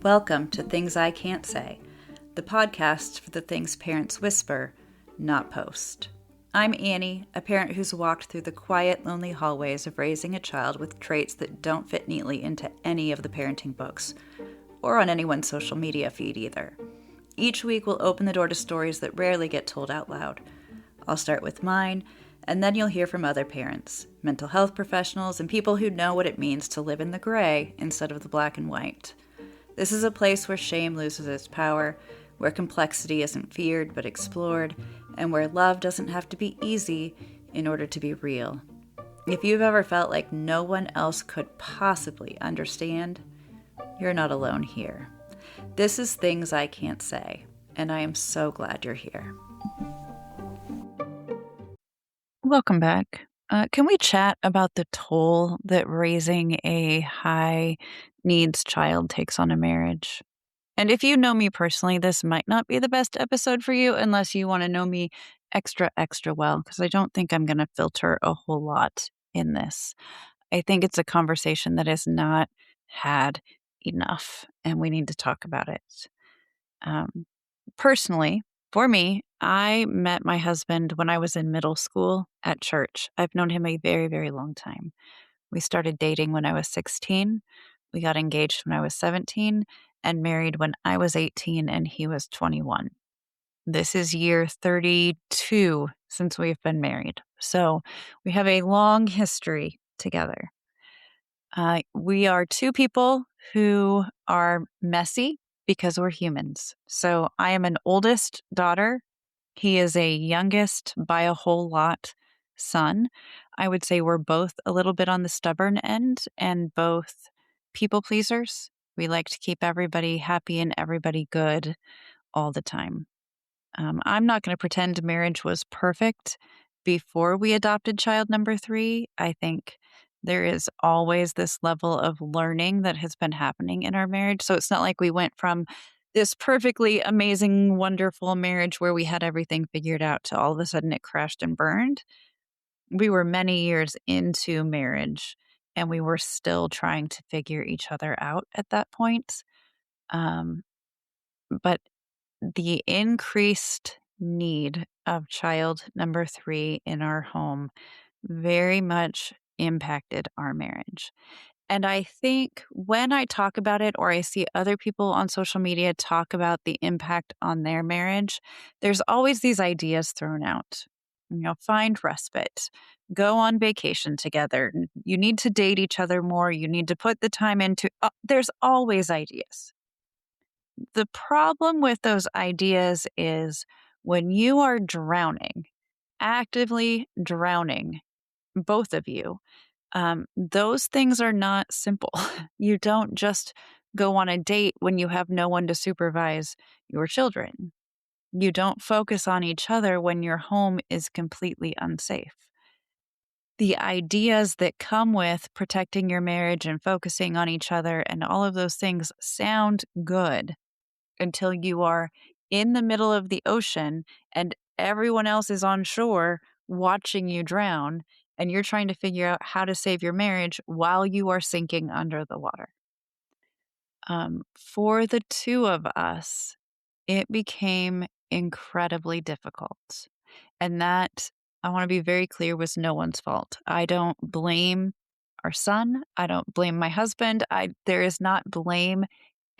Welcome to Things I Can't Say, the podcast for the things parents whisper, not post. I'm Annie, a parent who's walked through the quiet, lonely hallways of raising a child with traits that don't fit neatly into any of the parenting books, or on anyone's social media feed either. Each week we'll open the door to stories that rarely get told out loud. I'll start with mine, and then you'll hear from other parents, mental health professionals, and people who know what it means to live in the gray instead of the black and white. This is a place where shame loses its power, where complexity isn't feared but explored, and where love doesn't have to be easy in order to be real. If you've ever felt like no one else could possibly understand, you're not alone here. This is Things I Can't Say, and I am so glad you're here. Welcome back. Can we chat about the toll that raising a high needs child takes on a marriage? And if you know me personally, this might not be the best episode for you unless you want to know me extra well, because I don't think I'm going to filter a whole lot in this. I think it's a conversation that is not had enough, and we need to talk about it. Personally, for me, I met my husband when I was in middle school at church. I've known him a very, very long time. We started dating when I was 16. We got engaged when I was 17 and married when I was 18 and he was 21. This is year 32 since we've been married. So we have a long history together. We are two people who are messy because we're humans. So I am an oldest daughter. He is a youngest by a whole lot son. I would say we're both a little bit on the stubborn end and both people pleasers. We like to keep everybody happy and everybody good all the time. I'm not going to pretend marriage was perfect before we adopted child number 3. I think there is always this level of learning that has been happening in our marriage. So it's not like we went from this perfectly amazing, wonderful marriage where we had everything figured out to all of a sudden it crashed and burned. We were many years into marriage and we were still trying to figure each other out at that point. But the increased need of child number 3 in our home very much impacted our marriage. And I think when I talk about it or I see other people on social media talk about the impact on their marriage, there's always these ideas thrown out. Find respite, go on vacation together. You need to date each other more. You need to put the time into. There's always ideas. The problem with those ideas is when you are drowning, actively drowning, both of you, those things are not simple. You don't just go on a date when you have no one to supervise your children. You don't focus on each other when your home is completely unsafe. The ideas that come with protecting your marriage and focusing on each other and all of those things sound good until you are in the middle of the ocean and everyone else is on shore watching you drown, and you're trying to figure out how to save your marriage while you are sinking under the water. For the two of us, it became incredibly difficult. And that, I want to be very clear, was no one's fault. I don't blame our son. I don't blame my husband. There is not blame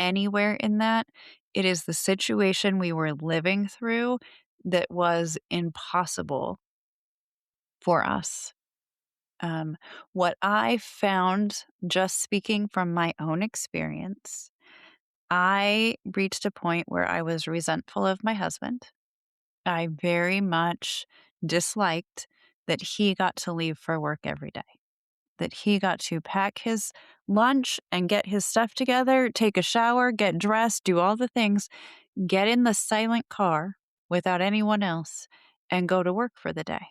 anywhere in that. It is the situation we were living through that was impossible for us. What I found, just speaking from my own experience, I reached a point where I was resentful of my husband. I very much disliked that he got to leave for work every day, that he got to pack his lunch and get his stuff together, take a shower, get dressed, do all the things, get in the silent car without anyone else, and go to work for the day.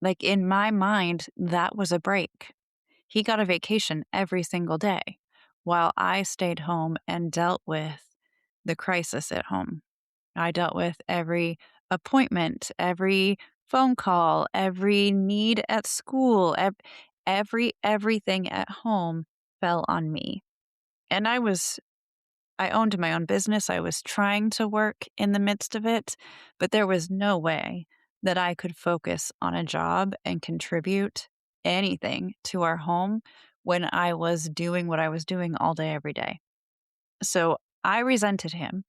Like in my mind, that was a break. He got a vacation every single day while I stayed home and dealt with the crisis at home. I dealt with every appointment, every phone call, every need at school, everything at home fell on me. And I was I owned my own business. I was trying to work in the midst of it, but there was no way that I could focus on a job and contribute anything to our home when I was doing what I was doing all day, every day. So I resented him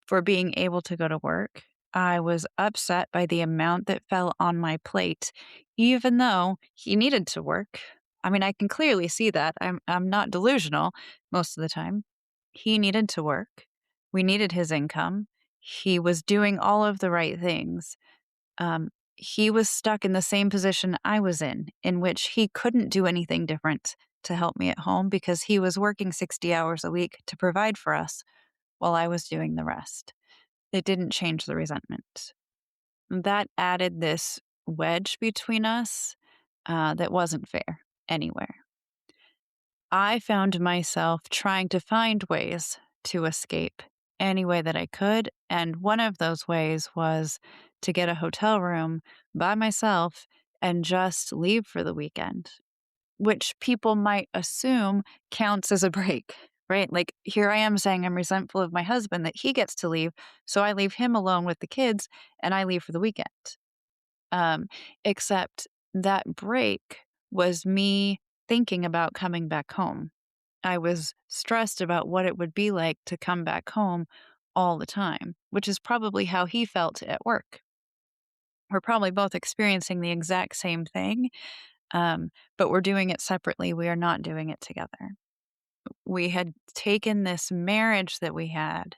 for being able to go to work. I was upset by the amount that fell on my plate, even though he needed to work. I mean, I can clearly see that. I'm not delusional most of the time. He needed to work. We needed his income. He was doing all of the right things. He was stuck in the same position I was in which he couldn't do anything different to help me at home because he was working 60 hours a week to provide for us while I was doing the rest. It didn't change the resentment. That added this wedge between us that wasn't fair anywhere. I found myself trying to find ways to escape any way that I could. And one of those ways was to get a hotel room by myself and just leave for the weekend, which people might assume counts as a break, right? Like here I am saying I'm resentful of my husband that he gets to leave. So I leave him alone with the kids and I leave for the weekend. Um, Except that break was me thinking about coming back home. I was stressed about what it would be like to come back home all the time, which is probably how he felt at work. We're probably both experiencing the exact same thing, but we're doing it separately. We are not doing it together. We had taken this marriage that we had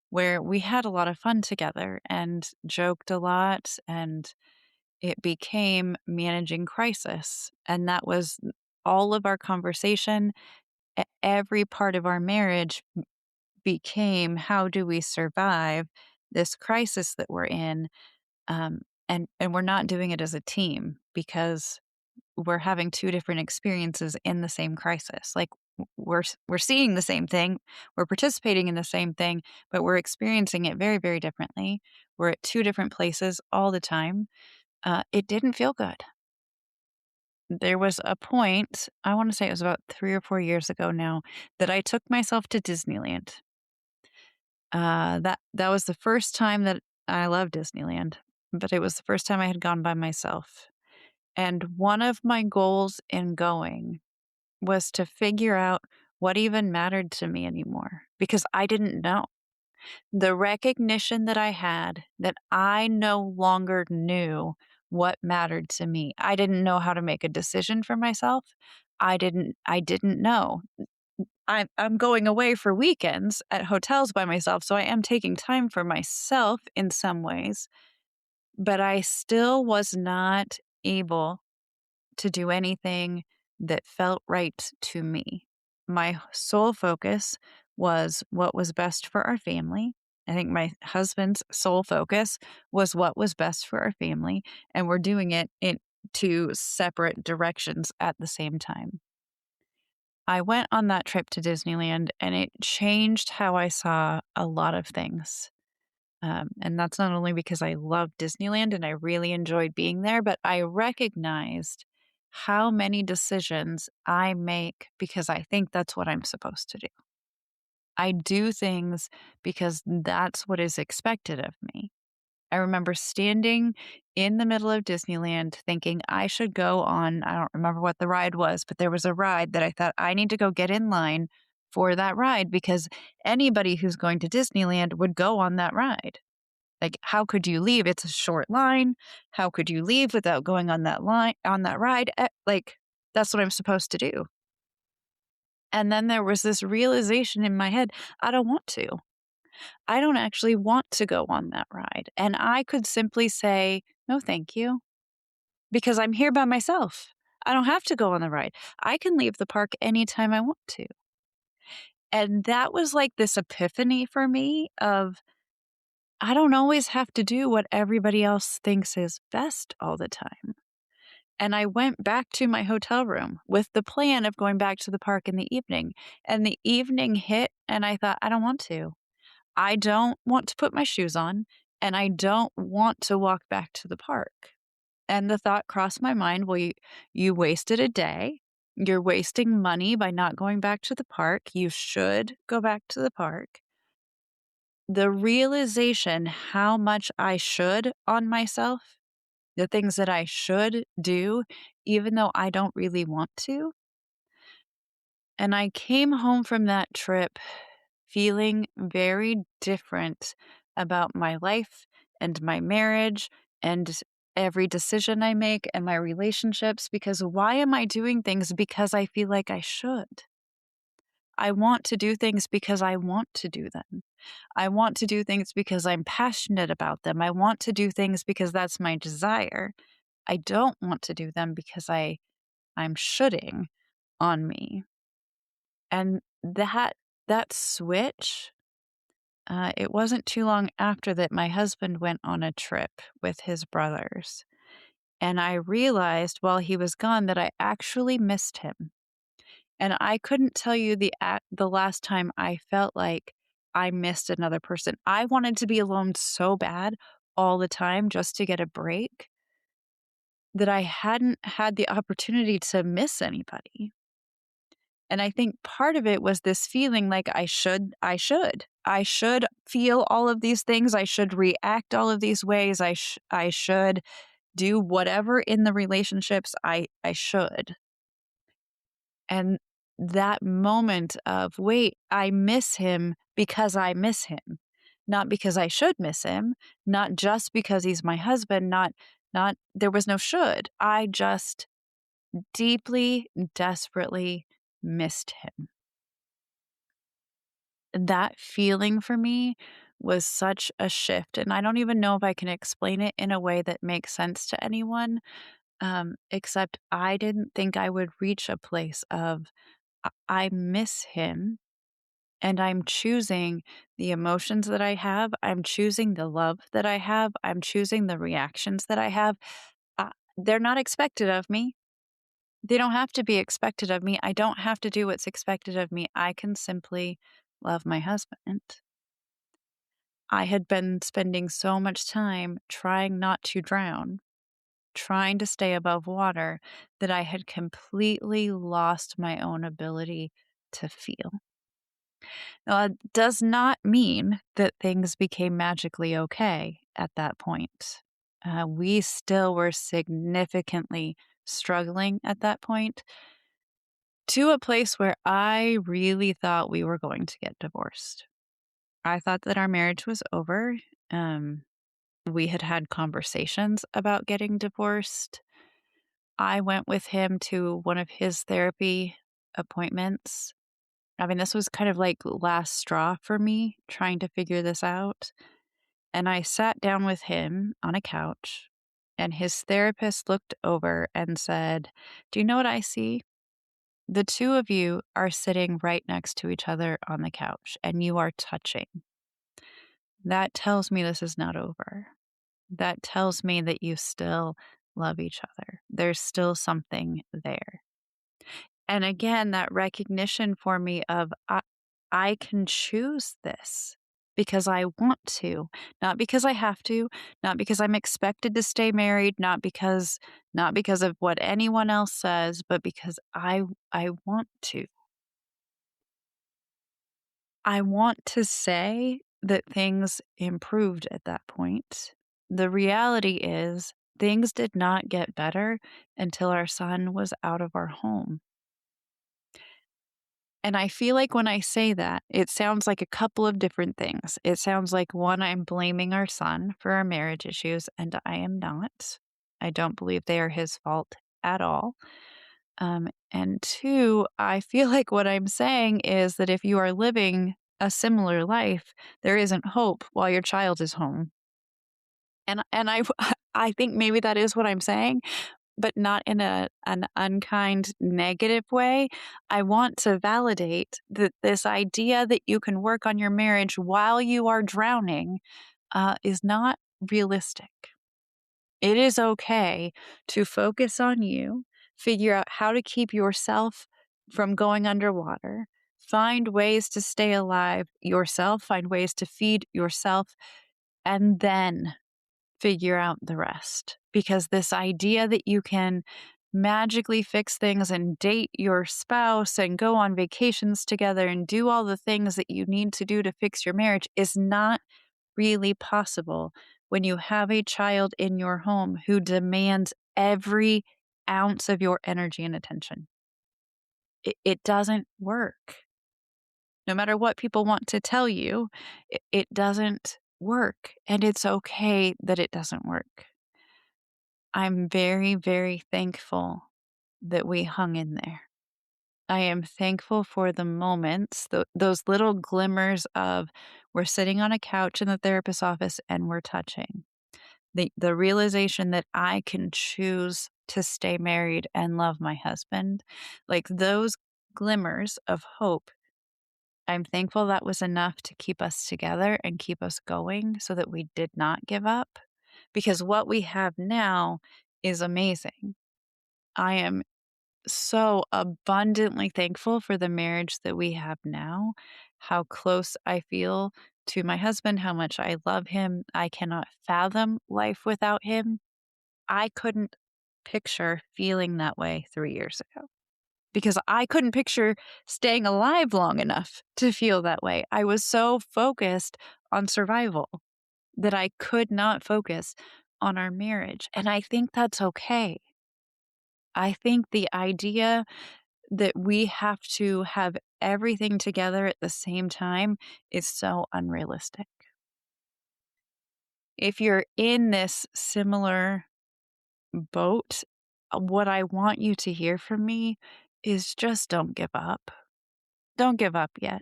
where we had a lot of fun together and joked a lot, and it became managing crisis. And that was all of our conversation. Every part of our marriage became how do we survive this crisis that we're in? And we're not doing it as a team because we're having two different experiences in the same crisis. Like we're seeing the same thing, we're participating in the same thing, but we're experiencing it very, very differently. We're at two different places all the time. It didn't feel good. There was a point, I want to say it was about 3 or 4 years ago now, that I took myself to Disneyland. That was the first time that I love Disneyland, but it was the first time I had gone by myself. And one of my goals in going was to figure out what even mattered to me anymore because I didn't know. The recognition that I had that I no longer knew what mattered to me. I didn't know how to make a decision for myself. I didn't know. I'm going away for weekends at hotels by myself, so I am taking time for myself in some ways, but I still was not able to do anything that felt right to me. My sole focus was what was best for our family. I think my husband's sole focus was what was best for our family, and we're doing it in two separate directions at the same time. I went on that trip to Disneyland and it changed how I saw a lot of things. And that's not only because I love Disneyland and I really enjoyed being there, but I recognized how many decisions I make because I think that's what I'm supposed to do. I do things because that's what is expected of me. I remember standing in the middle of Disneyland thinking I should go on, I don't remember what the ride was, but there was a ride that I thought I need to go get in line for that ride because anybody who's going to Disneyland would go on that ride. Like, how could you leave? It's a short line. How could you leave without going on that line, on that ride? Like, that's what I'm supposed to do. And then there was this realization in my head I don't want to. I don't actually want to go on that ride. And I could simply say, no, thank you, because I'm here by myself. I don't have to go on the ride. I can leave the park anytime I want to. And that was like this epiphany for me of I don't always have to do what everybody else thinks is best all the time. And I went back to my hotel room with the plan of going back to the park in the evening. And the evening hit, and I thought, I don't want to. I don't want to put my shoes on, and I don't want to walk back to the park. And the thought crossed my mind, well, you wasted a day. You're wasting money by not going back to the park. You should go back to the park. The realization how much I should on myself, the things that I should do, even though I don't really want to. And I came home from that trip feeling very different about my life and my marriage and every decision I make and my relationships, because why am I doing things because I feel like I should? I want to do things because I want to do them. I want to do things because I'm passionate about them. I want to do things because that's my desire. I don't want to do them because I'm shoulding on me. And that switch, it wasn't too long after that my husband went on a trip with his brothers. And I realized while he was gone that I actually missed him. And I couldn't tell you the last time I felt like I missed another person. I wanted to be alone so bad all the time just to get a break that I hadn't had the opportunity to miss anybody. And I think part of it was this feeling like I should feel all of these things. I should react all of these ways. I should do whatever in the relationships I should. And that moment of, wait, I miss him because I miss him, not because I should miss him, not just because he's my husband, not there was no should. I just deeply, desperately missed him. That feeling for me was such a shift. And I don't even know if I can explain it in a way that makes sense to anyone, except I didn't think I would reach a place of, I miss him and I'm choosing the emotions that I have. I'm choosing the love that I have. I'm choosing the reactions that I have. Uh, they're not expected of me. They don't have to be expected of me. I don't have to do what's expected of me. I can simply love my husband. I had been spending so much time trying not to drown, trying to stay above water, that I had completely lost my own ability to feel. Now, that does not mean that things became magically okay at that point. We still were significantly struggling at that point, to a place where I really thought we were going to get divorced. I thought that our marriage was over. We had had conversations about getting divorced. I went with him to one of his therapy appointments. I mean, this was kind of like last straw for me trying to figure this out. And I sat down with him on a couch, and his therapist looked over and said, "Do you know what I see? The two of you are sitting right next to each other on the couch, and you are touching. That tells me this is not over. That tells me that you still love each other. There's still something there." And again, that recognition for me of I can choose this because I want to, not because I have to, not because I'm expected to stay married, not because of what anyone else says, but because I want to. I want to say that things improved at that point. The reality is things did not get better until our son was out of our home. And I feel like when I say that, it sounds like a couple of different things. It sounds like, one, I'm blaming our son for our marriage issues, and I am not. I don't believe they are his fault at all. And two, I feel like what I'm saying is that if you are living a similar life, there isn't hope while your child is home. And I think maybe that is what I'm saying, but not in an unkind, negative way. I want to validate that this idea that you can work on your marriage while you are drowning is not realistic. It is okay to focus on you, figure out how to keep yourself from going underwater, find ways to stay alive yourself, find ways to feed yourself, and then figure out the rest. Because this idea that you can magically fix things and date your spouse and go on vacations together and do all the things that you need to do to fix your marriage is not really possible when you have a child in your home who demands every ounce of your energy and attention. It doesn't work. No matter what people want to tell you, it doesn't work. And it's okay that it doesn't work. I'm very, very thankful that we hung in there. I am thankful for the moments, those little glimmers of we're sitting on a couch in the therapist's office and we're touching. The realization that I can choose to stay married and love my husband, like those glimmers of hope. I'm thankful that was enough to keep us together and keep us going so that we did not give up, because what we have now is amazing. I am so abundantly thankful for the marriage that we have now, how close I feel to my husband, how much I love him. I cannot fathom life without him. I couldn't picture feeling that way 3 years ago because I couldn't picture staying alive long enough to feel that way. I was so focused on survival that I could not focus on our marriage. And I think that's okay. I think the idea that we have to have everything together at the same time is so unrealistic. If you're in this similar boat, what I want you to hear from me is just don't give up. Don't give up yet.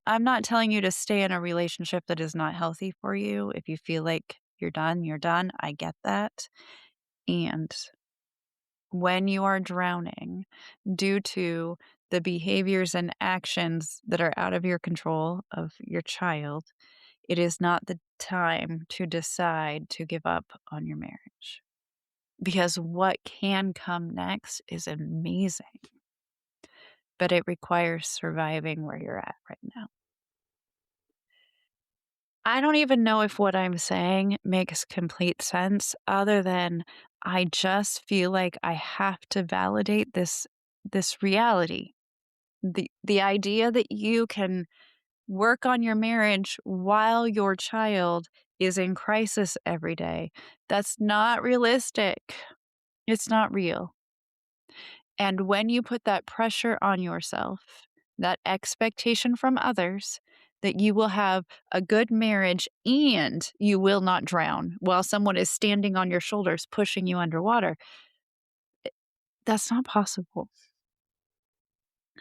I'm not telling you to stay in a relationship that is not healthy for you. If you feel like you're done, you're done. I get that. And when you are drowning due to the behaviors and actions that are out of your control of your child, it is not the time to decide to give up on your marriage. Because what can come next is amazing, but it requires surviving where you're at right now. I don't even know if what I'm saying makes complete sense other than I just feel like I have to validate this reality. The idea that you can work on your marriage while your child is in crisis every day, that's not realistic. It's not real. And when you put that pressure on yourself, that expectation from others that you will have a good marriage and you will not drown while someone is standing on your shoulders pushing you underwater, that's not possible.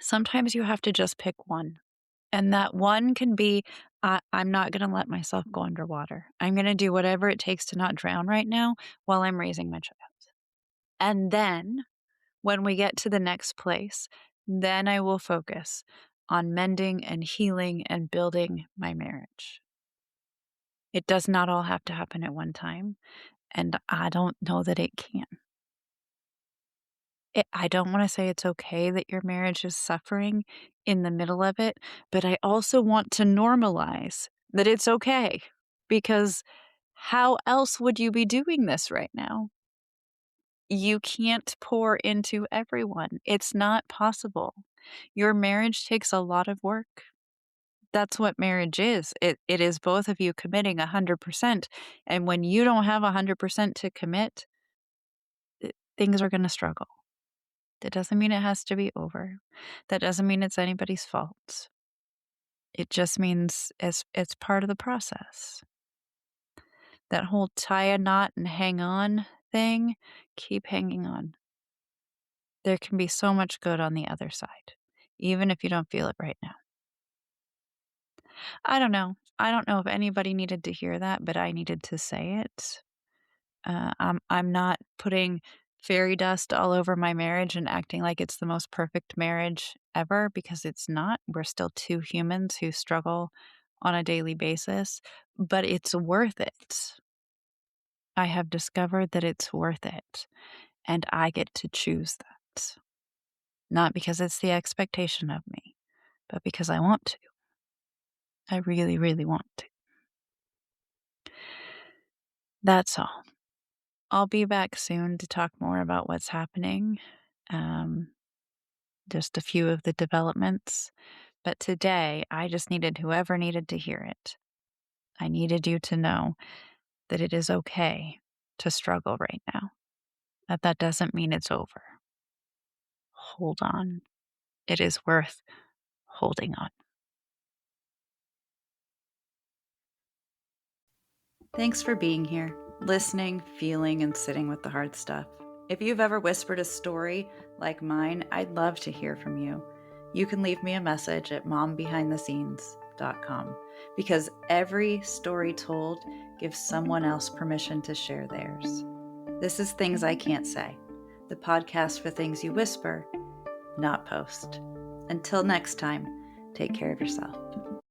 Sometimes you have to just pick one. And that one can be I'm not going to let myself go underwater. I'm going to do whatever it takes to not drown right now while I'm raising my child. And then when we get to the next place, then I will focus on mending and healing and building my marriage. It does not all have to happen at one time, and I don't know that it can. I don't want to say it's okay that your marriage is suffering in the middle of it, but I also want to normalize that it's okay because how else would you be doing this right now? You can't pour into everyone. It's not possible. Your marriage takes a lot of work. That's what marriage is. It is both of you committing 100%. And when you don't have 100% to commit, things are going to struggle. That doesn't mean it has to be over. That doesn't mean it's anybody's fault. It just means it's part of the process. That whole tie a knot and hang on thing, keep hanging on. There can be so much good on the other side, even if you don't feel it right now. I don't know. I don't know if anybody needed to hear that, but I needed to say it. I'm not putting fairy dust all over my marriage and acting like it's the most perfect marriage ever because it's not. We're still two humans who struggle on a daily basis, but it's worth it. I have discovered that it's worth it, and I get to choose that. Not because it's the expectation of me, but because I want to. I really, really want to. That's all. I'll be back soon to talk more about what's happening, um, just a few of the developments. But today, I just needed whoever needed to hear it. I needed you to know that it is okay to struggle right now, that doesn't mean it's over. Hold on. It is worth holding on. Thanks for being here, listening, feeling, and sitting with the hard stuff. If you've ever whispered a story like mine, I'd love to hear from you. You can leave me a message at mombehindthescenes.com because every story told gives someone else permission to share theirs. This is Things I Can't Say, the podcast for things you whisper, not post. Until next time, take care of yourself.